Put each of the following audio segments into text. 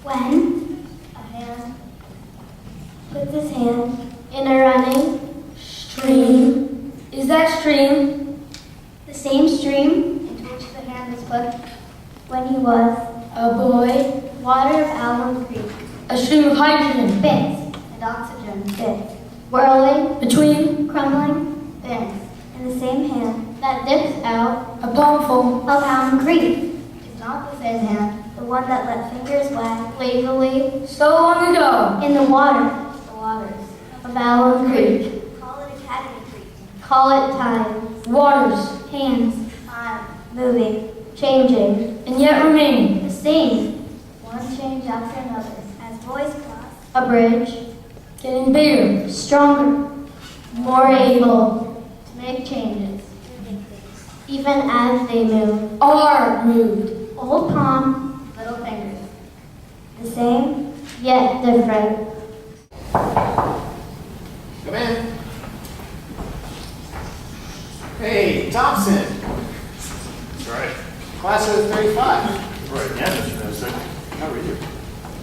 When a hand puts his hand in a running stream, is that stream the same stream into which the hand was put when he was a boy? Water of Alum Creek. A stream of hydrogen. Bits and oxygen. Bits. Whirling between crumbling bits in the same hand that dips out a palmful of Alum Creek. It's not the same hand. The one that let fingers wag lazily so long ago in the waters of Alum Creek. Call it Academy Creek. Call it time. Waters, hands, time, moving, changing, and yet remaining the same. One change after another. As boys cross a bridge, getting bigger, stronger, more able to make changes, even as they move, are moved. Old palm, little fingers. The same, yet different. Come in. Hey, Thompson. That's right. Class of 35. Right, yeah, Mr. Vincent. How are you?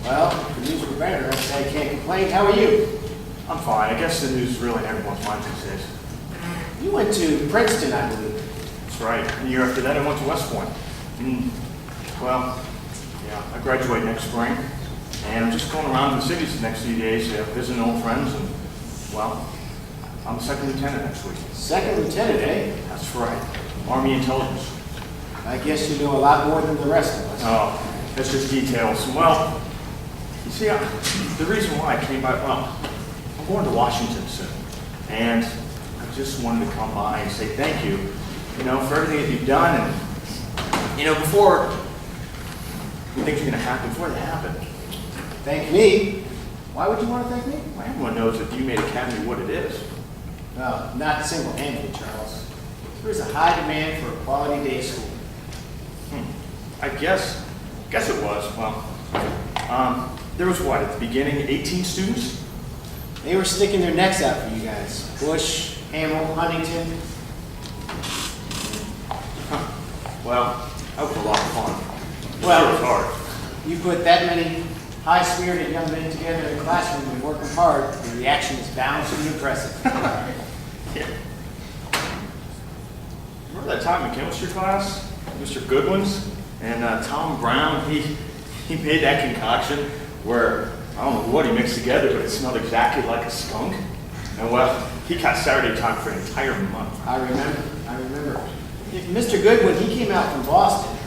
Well, the news for better. I say I can't complain. How are you? I'm fine. I guess the news is really in everyone's mind these days. You went to Princeton, I believe. That's right. The year after that, I went to West Point. Well, yeah, I graduate next spring, and I'm just going around the cities the next few days, visiting old friends, and, well, I'm a second lieutenant next week. Second lieutenant, eh? That's right. Army intelligence. I guess you know a lot more than the rest of us. Oh, that's just details. Well, you see, the reason why I came by, well, I'm going to Washington soon, and I just wanted to come by and say thank you, for everything that you've done, and, before things are going to happen, before they happen. Thank me? Why would you want to thank me? Well, everyone knows that you made Academy what it is. No, not single-handedly, Charles. There's a high demand for a quality day school. I guess it was. Well, there was what, at the beginning, 18 students? They were sticking their necks out for you guys. Bush, Hamill, Huntington. Well, that was a lot of fun. Well, it was hard. You put that many high-spirited young men together in a classroom and working hard, the reaction is bound to be impressive. Yeah. Remember that time in chemistry class? Mr. Goodwin's and Tom Brown, he made that concoction where, I don't know what he mixed together, but it smelled exactly like a skunk. And well, he got Saturday time for an entire month. I remember. If Mr. Goodwin, he came out from Boston,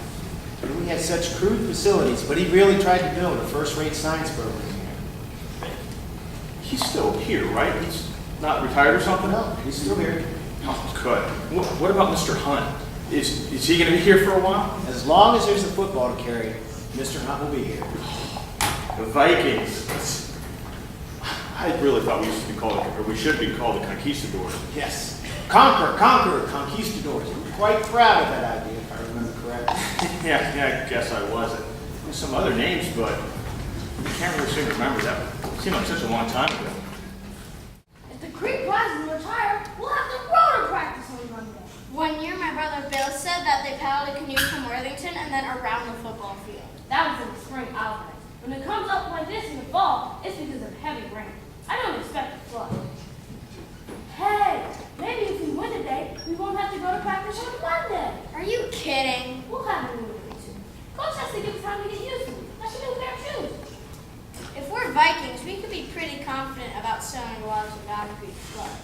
and we had such crude facilities, but he really tried to build a first-rate science program here. He's still here, right? He's not retired or something? No, he's still here. Oh, good. What about Mr. Hunt? Is he going to be here for a while? As long as there's a football to carry, Mr. Hunt will be here. The Vikings. I really thought we should be called the Conquistadors. Yes. Conquer, conquistadors. You were quite proud of that idea, if I remember correctly. yeah, I guess I was. There's some other names, but I can't really seem to remember that. It seemed like such a long time ago. If the Creek Prizes retire, we'll have the rotor practice on Monday. One year, my brother Bill said that they paddled a canoe from Worthington and then around the football field. That was in the spring outlet. When it comes up like this in the fall, it's because of heavy rain. I don't expect a flood. Hey, maybe if we win today, we won't have to go to practice on Monday. Are you kidding? We'll have a new one too. Coach has to give us time to get used to it. That's a new pair of shoes. If we're Vikings, we could be pretty confident about sailing the waters of Alum Creek flood.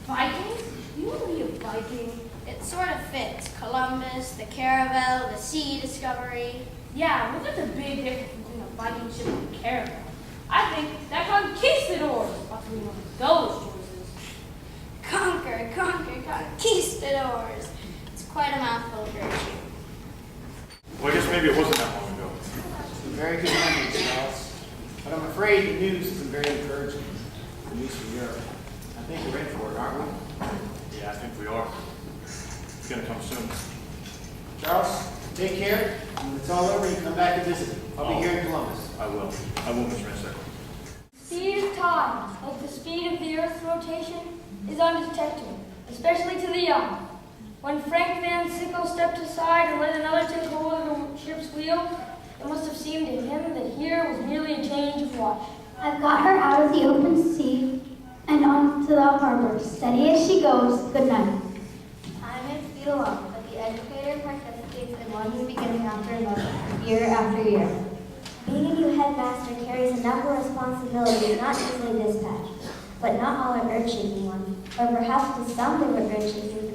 Vikings? You want to be a Viking? It sort of fits. Columbus, the Caravel, the sea discovery. Yeah, but there's a big difference between a Viking ship and a caravan. I think that conquistadors ought to be one of those choices. Conquer, conquistadors. It's quite a mouthful, Gertrude. Well, I guess maybe it wasn't that long ago. Very good memory, Charles. But I'm afraid the news isn't very encouraging. The news from Europe. I think we're in for it, aren't we? Yeah, I think we are. It's going to come soon. Charles, take care. When it's all over, you come back and visit me. I'll be here in Columbus. I will, Mr. Vincent. Speed of time, like the speed of the Earth's rotation, is undetectable, especially to the young. When Frank Van Sickle stepped aside and let another take hold of the ship's wheel, it must have seemed to him that here was merely watch. I've got her out of the open sea and onto the harbor. Steady as she goes. Good night. Time may speed along, but the educator participates in one new beginning after another, year after year. Being a new headmaster carries a number of responsibilities not easily dispatched, but not all are earth-shaking ones. Or perhaps to some they were earth-shaking,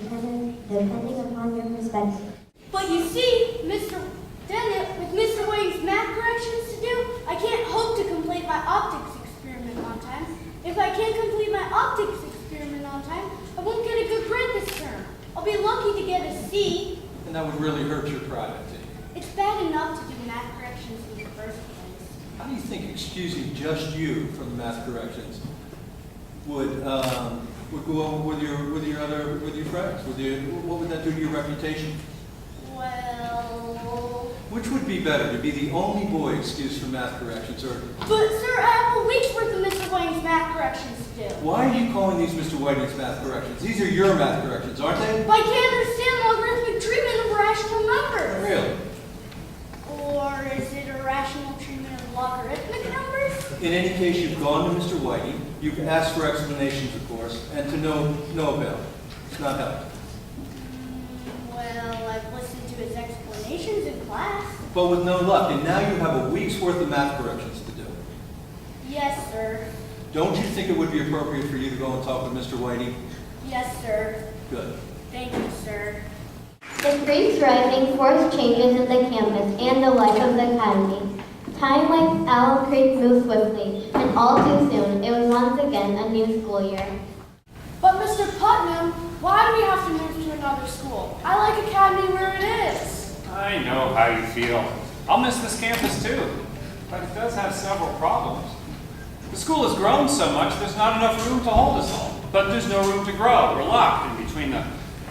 depending upon your perspective. But you see, Mr. Dennett, with Mr. Wayne's math corrections to do, I can't hope to complete my optics experiment on time. If I can't complete my optics experiment on time, I won't get a good grade this term. I'll be lucky to get a C. And that would really hurt your pride, I think. It's bad enough to do math corrections in the first place. How do you think excusing just you from the math corrections would go over with your friends? What would that do to your reputation? Well... Which would be better, to be the only boy excused from math corrections, or But, sir, I have a week's worth of Mr. Wayne's math corrections to do. why are you calling these Mr. Whiting's math corrections? These are your math corrections, aren't they? But I can't understand logarithmic treatment of rational numbers. Really? Or is it a rational treatment of logarithmic numbers? In any case, you've gone to Mr. Whiting, you've asked for explanations, of course, and to no avail. It's not helped. Well, I've listened to his explanations in class. But with no luck, and now you have a week's worth of math corrections to do. Yes, sir. Don't you think it would be appropriate for you to go and talk with Mr. Whiting? Yes, sir. Good. Thank you, sir. The great thriving forced changes in the campus and the life of the academy. Time like Alum Creek moved swiftly, and all too soon, it was once again a new school year. But Mr. Putnam, why do we have to move to another school? I like Academy where it is. I know how you feel. I'll miss this campus too, but it does have several problems. The school has grown so much, there's not enough room to hold us all. But there's no room to grow. We're locked in between the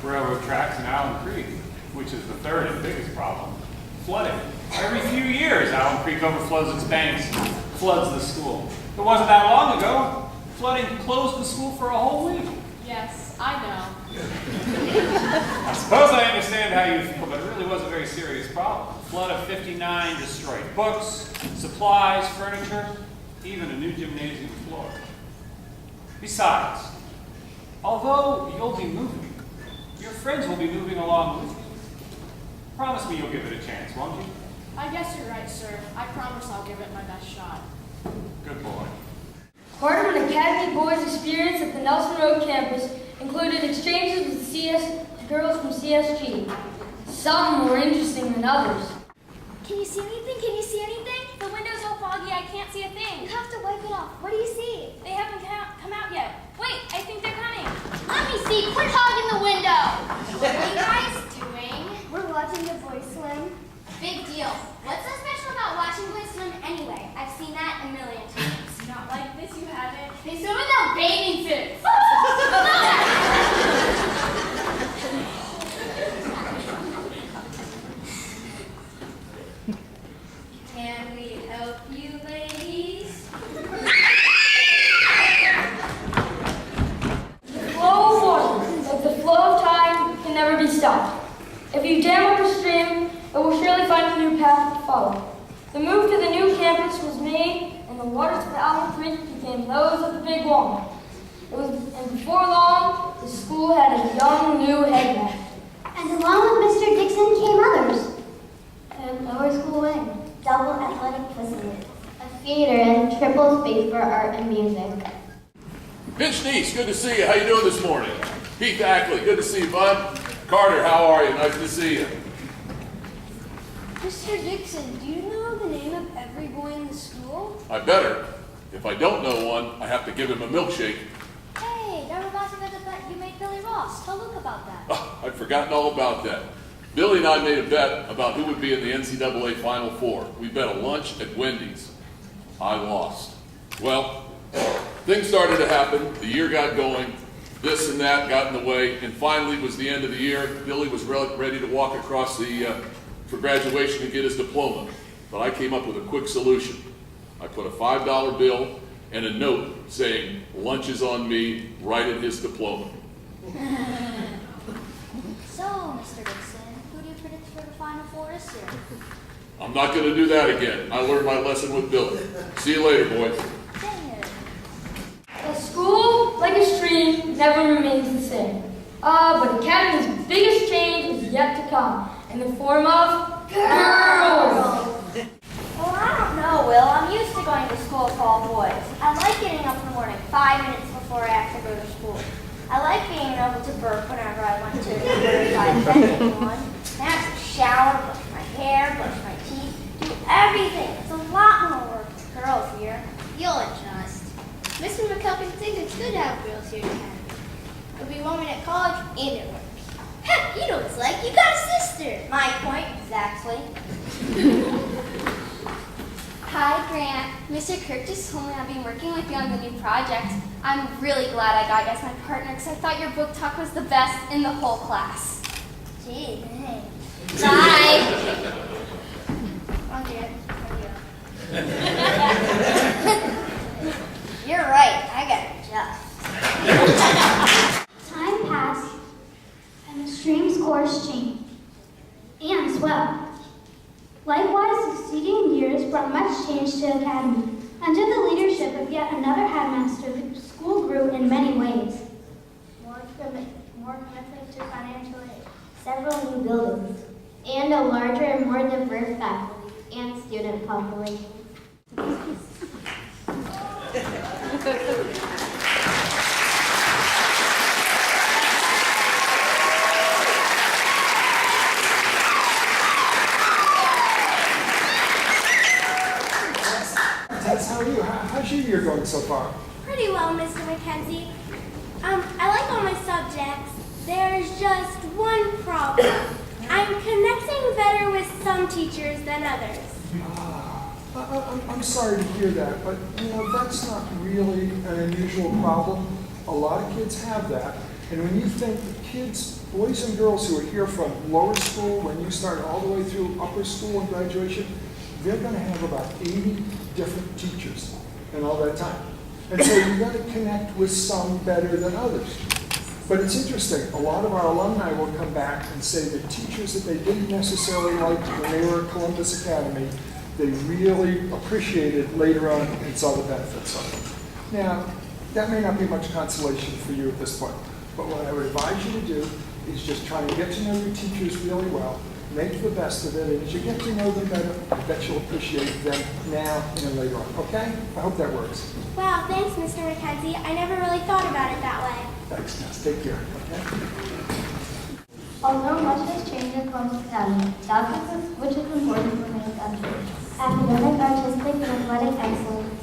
railroad tracks and Alum Creek, which is the third and biggest problem. Flooding. Every few years, Alum Creek overflows its banks, floods the school. It wasn't that long ago. Flooding closed the school for a whole week. Yes, I know. I suppose I understand how you feel, but it really was a very serious problem. The flood of '59 destroyed books, supplies, furniture, even a new gymnasium floor. Besides, although you'll be moving, your friends will be moving along with you. Promise me you'll give it a chance, won't you? I guess you're right, sir. I promise I'll give it my best shot. Good boy. Part of an Academy Boys experience at the Nelson Road campus included exchanges with girls from CSG. Some more interesting than others. Can you see anything? Can you see anything? The window's all foggy. I can't see a thing. You have to wipe it off. What do you see? They haven't come out yet. Wait, I think they're coming. Let me see. Quit hogging the window. What are you guys doing? We're watching the boys swim. Big deal. What's so special about watching boys swim anyway? I've seen that a million times. Not like this, you haven't. They swim without bathing suits. Can we help you, ladies? Flow of water, like the flow of time, can never be stopped. If you dam up a stream, it will surely find a new path to follow. The move to the new campus was made, and the waters of the Alum Creek became those of the Big Walnut. And before long, the school had a young new headmaster. And along with Mr. Dixon came others. A lower school wing, double athletic facilities, a theater, and triple space for art and music. Pitch Neese, good to see you. How you doing this morning? Heath Ackley, good to see you, bud. Carter, how are you? Nice to see you. Mr. Dixon, do you know the name of every boy in the school? I better. If I don't know one, I have to give him a milkshake. Hey, never about to bet that you made Billy Ross. Tell Luke about that. Oh, I'd forgotten all about that. Billy and I made a bet about who would be in the NCAA Final Four. We bet a lunch at Wendy's. I lost. Well, things started to happen. The year got going. This and that got in the way. And finally, it was the end of the year. Billy was ready to walk across for graduation and get his diploma. But I came up with a quick solution. I put a $5 bill and a note saying, "Lunch is on me," right at his diploma. So, Mr. Dixon, who do you predict for the Final Four this year? I'm not gonna do that again. I learned my lesson with Billy. See you later, boys. A school, like a stream, never remains the same. But Academy's biggest change is yet to come, in the form of girls. Well, I don't know, Will. I'm used to going to school with all boys. I like getting up in the morning 5 minutes before I have to go to school. I like being able to burp whenever I want to, if I offend anyone. I have to shower, brush my hair, brush my teeth, do everything. It's a lot more work with girls here. You'll adjust. Mr. McCulkin thinks it's good to have girls here at Academy. It'll be women at college, and it works. Heck, you know what it's like. You got a sister. My point, exactly. Hi, Grant. Mr. Kirk just told me I've been working with you on the new project. I'm really glad I got you as my partner because I thought your book talk was the best in the whole class. Gee, thanks. Bye. Oh, dear. You're right. I got to adjust. Time passed, and the stream's course changed, and swelled. Likewise, succeeding years brought much change to Academy. Under the leadership of yet another headmaster, the school grew in many ways. More commitment to financial aid, several new buildings, and a larger and more diverse faculty and student population. Tess, how are you? How's your year going so far? Pretty well, Mr. Mackenzie. I like all my subjects. There's just one problem. I'm connecting better with some teachers than others. I'm sorry to hear that, but that's not really an unusual problem. A lot of kids have that. And when you think the kids, boys and girls who are here from lower school, when you start all the way through upper school and graduation, they're going to have about 80 different teachers in all that time. And so you've got to connect with some better than others. But it's interesting, a lot of our alumni will come back and say that teachers that they didn't necessarily like when they were at Columbus Academy, they really appreciated later on and saw the benefits of it. Now, that may not be much consolation for you at this point, but what I would advise you to do is just try and get to know your teachers really well, make the best of it, and as you get to know them better, I bet you'll appreciate them now and later on, okay? I hope that works. Wow, thanks, Mr. Mackenzie. I never really thought about it that way. Thanks, Ness. Take care, okay? Although much has changed in Columbus Academy, which is important for many countries, academic, artistic, and athletic excellence,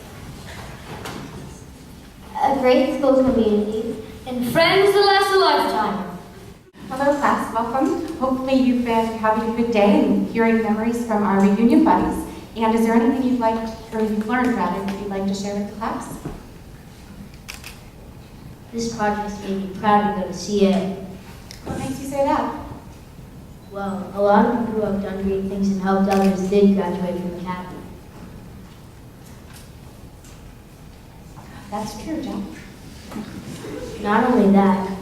a great school community, And friends that last a lifetime. Hello class, welcome. Hopefully you've been having a good day and hearing memories from our reunion buddies. And is there anything you'd like, or you've learned rather, that you'd like to share with the class? this project made me proud to go to CA. What makes you say that? Well, a lot of people who have done great things and helped others did graduate from Academy. That's true, Jack. Not only that,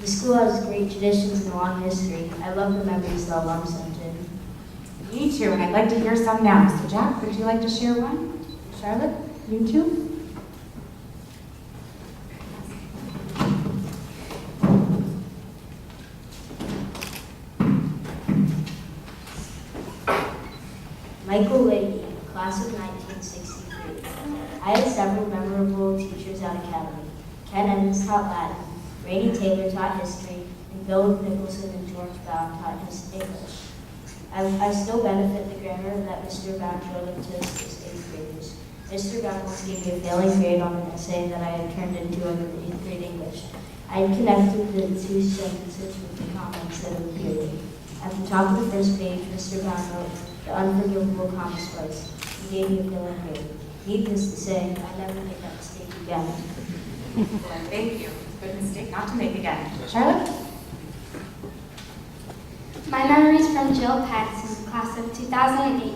the school has great traditions and a long history. I love the memories the alums sent in. Me too, and I'd like to hear some now. So Jack, would you like to share one? Charlotte, you too? Michael Leahy, class of 1963. I had several memorable teachers at Academy. Ken Evans taught Latin, Brady Taylor taught history, and Bill Nicholson and George Brown taught his English. I still benefit the grammar that Mr. Brown showed to his 8th graders. Mr. Brown once gave me a failing grade on an essay that I had turned into in 8th grade English. I had connected the two sentences with the comments that appeared. At the top of the first page, Mr. Brown wrote, "The unforgivable comma splice." He gave me a failing grade. Needless to say, I never make that mistake again. Well, thank you. Good mistake not to make again. Charlotte? My memories from Jill Patterson, class of 2008.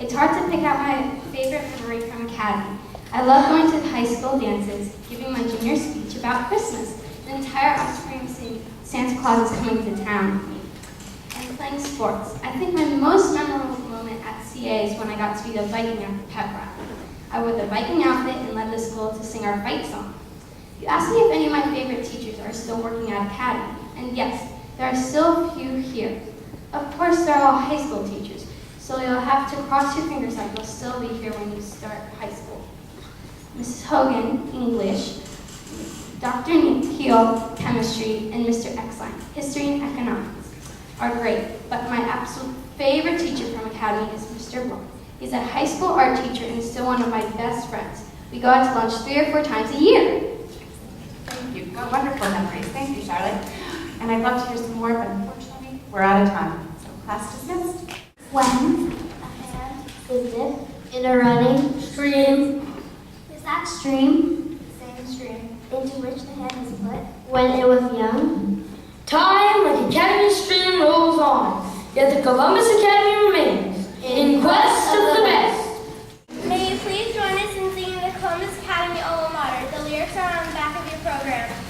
It's hard to pick out my favorite memory from Academy. I love going to high school dances, giving my junior speech about Christmas, the entire offspring saying Santa Claus is coming to town with me, and playing sports. I think my most memorable moment at CAs when I got to be the Viking at the pep rally. I wore the Viking outfit and led the school to sing our fight song. You asked me if any of my favorite teachers are still working at Academy, and yes, there are still a few here. Of course, they're all high school teachers, so you'll have to cross your fingers that they'll still be here when you start high school. Mrs. Hogan, English, Dr. Keel, Chemistry, and Mr. Exline, History and Economics, are great, but my absolute favorite teacher from Academy is Mr. Blunt. He's a high school art teacher and still one of my best friends. We go out to lunch 3 or 4 times a year. Thank you. Oh, wonderful memories. Thank you, Charlotte. And I'd love to hear some more, but unfortunately, we're out of time. So class dismissed. When a hand is dipped in a running stream, is that stream The same stream. into which the hand is put when it was young? Time like Academy stream rolls on, yet the Columbus Academy remains in quest of the best. May you please join us in singing the Columbus Academy Alma Mater. The lyrics are on the back of your program.